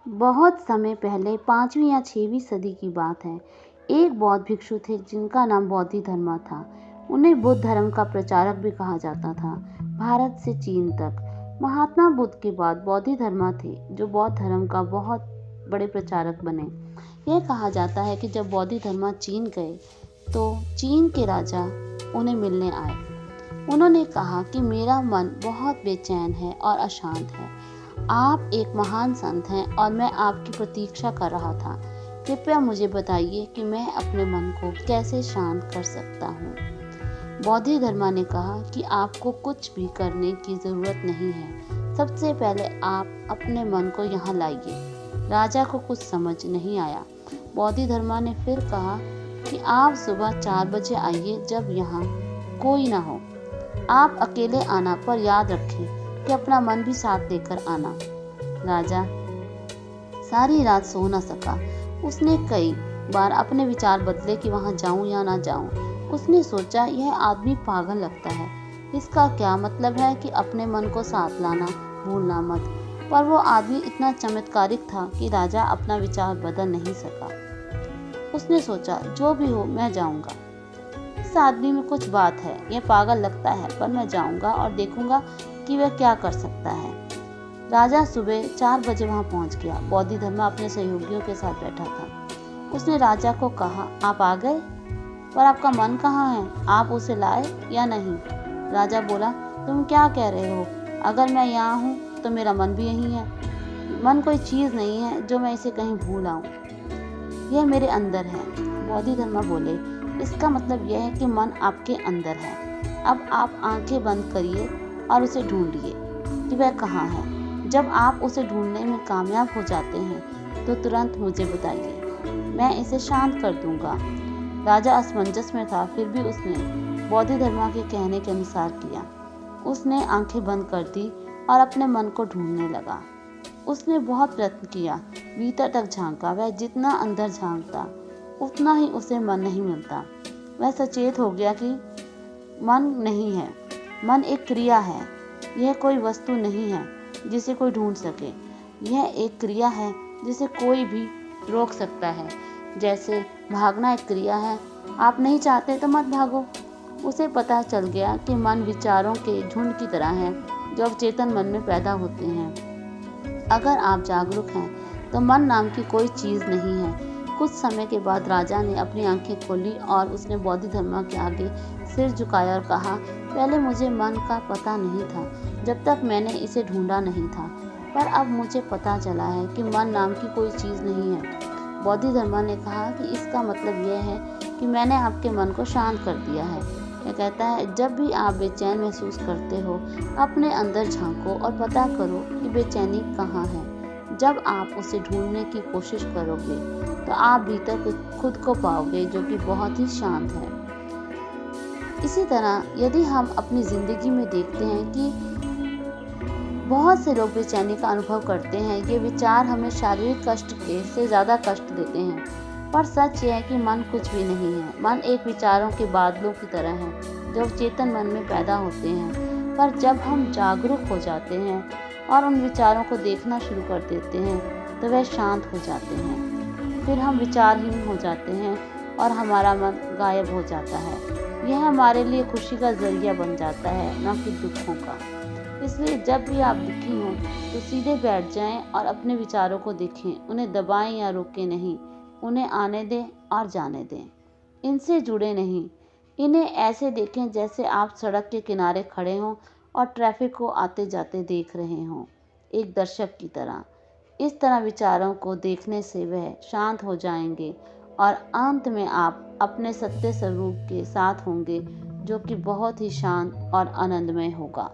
बहुत समय पहले 5वीं या 6वीं सदी की बात है। एक बौद्ध भिक्षु थे जिनका नाम बोधिधर्मा था। उन्हें बुद्ध धर्म का प्रचारक भी कहा जाता था, भारत से चीन तक। महात्मा बुद्ध के बाद बोधिधर्मा थे जो बौद्ध धर्म का बहुत बड़े प्रचारक बने। यह कहा जाता है कि जब बोधिधर्मा चीन गए तो चीन के राजा उन्हें मिलने आए। उन्होंने कहा कि मेरा मन बहुत बेचैन है और अशांत है। आप एक महान संत हैं और मैं आपकी प्रतीक्षा कर रहा था। कृपया मुझे बताइए कि मैं अपने मन को कैसे शांत कर सकता हूँ। बोधिधर्मा ने कहा कि आपको कुछ भी करने की जरूरत नहीं है। सबसे पहले आप अपने मन को यहाँ लाइए। राजा को कुछ समझ नहीं आया। बोधिधर्मा ने फिर कहा कि आप सुबह 4 बजे आइए जब यहाँ कोई ना हो। आप अकेले आना, पर याद रखें कि अपना मन भी साथ लेकर आना। राजा सारी रात सो न सका। उसने कई बार अपने विचार बदले कि वहां जाऊं या ना जाऊं। उसने सोचा, यह आदमी पागल लगता है। इसका क्या मतलब है कि अपने मन को साथ लाना, भूलना मत। पर वो आदमी इतना चमत्कारिक था कि राजा अपना विचार बदल नहीं सका। उसने सोचा, जो भी हो मैं जाऊंगा। इस आदमी में कुछ बात है। यह पागल लगता है, पर मैं जाऊंगा और देखूंगा कि वह क्या कर सकता है। राजा सुबह 4 बजे वहां पहुंच गया। बोधिधर्मा अपने सहयोगियों के साथ बैठा था। उसने राजा को कहा, आप आ गए, पर आपका मन कहाँ है? आप उसे लाए या नहीं? राजा बोला, तुम क्या कह रहे हो? अगर मैं यहाँ हूँ तो मेरा मन भी यहीं है। मन कोई चीज नहीं है जो मैं इसे कहीं भूल आऊं। यह मेरे अंदर है। बोधिधर्मा बोले, इसका मतलब यह है कि मन आपके अंदर है। अब आप आंखें बंद करिए और उसे ढूंढिए कि वह कहाँ है। जब आप उसे ढूंढने में कामयाब हो जाते हैं तो तुरंत मुझे बताइए, मैं इसे शांत कर दूंगा। राजा असमंजस में था, फिर भी उसने बोधिधर्मा के कहने के अनुसार किया। उसने आंखें बंद कर दी और अपने मन को ढूंढने लगा। उसने बहुत प्रयत्न किया, भीतर तक झांका। वह जितना अंदर झांकता उतना ही उसे मन नहीं मिलता। वह सचेत हो गया कि मन नहीं है। मन एक क्रिया है। यह कोई वस्तु नहीं है जिसे कोई ढूंढ सके। यह एक क्रिया है जिसे कोई भी रोक सकता है। जैसे भागना एक क्रिया है। आप नहीं चाहते तो मत भागो। उसे पता चल गया कि मन विचारों के झुंड की तरह है जो अवचेतन मन में पैदा होते हैं। अगर आप जागरूक हैं तो मन नाम की कोई चीज़ नहीं है। कुछ समय के बाद राजा ने अपनी आंखें खोली और उसने बोधिधर्मा के आगे सिर झुकाया और कहा, पहले मुझे मन का पता नहीं था जब तक मैंने इसे ढूंढा नहीं था, पर अब मुझे पता चला है कि मन नाम की कोई चीज़ नहीं है। बोधिधर्मा ने कहा कि इसका मतलब यह है कि मैंने आपके मन को शांत कर दिया है। यह कहता है, जब भी आप बेचैन महसूस करते हो अपने अंदर झांको और पता करो कि बेचैनी कहाँ है। जब आप उसे ढूंढने की कोशिश करोगे तो आप भीतर खुद को पाओगे जो कि बहुत ही शांत है। इसी तरह यदि हम अपनी जिंदगी में देखते हैं कि बहुत से लोग बेचैनी का अनुभव करते हैं, ये विचार हमें शारीरिक कष्ट से ज़्यादा कष्ट देते हैं। पर सच यह है कि मन कुछ भी नहीं है। मन एक विचारों के बादलों की तरह है जो चेतन मन में पैदा होते हैं। पर जब हम जागरूक हो जाते हैं और उन विचारों को देखना शुरू कर देते हैं तो वह शांत हो जाते हैं। फिर हम विचारहीन हो जाते हैं और हमारा मन गायब हो जाता है। यह हमारे लिए खुशी का जरिया बन जाता है, न कि दुखों का। इसलिए जब भी आप दुखी हों तो सीधे बैठ जाएं और अपने विचारों को देखें। उन्हें दबाएं या रोकें नहीं। उन्हें आने दें और जाने दें। इनसे जुड़े नहीं। इन्हें ऐसे देखें जैसे आप सड़क के किनारे खड़े हों और ट्रैफिक को आते जाते देख रहे हों, एक दर्शक की तरह। इस तरह विचारों को देखने से वह शांत हो जाएंगे और अंत में आप अपने सत्य स्वरूप के साथ होंगे जो कि बहुत ही शांत और आनंदमय होगा।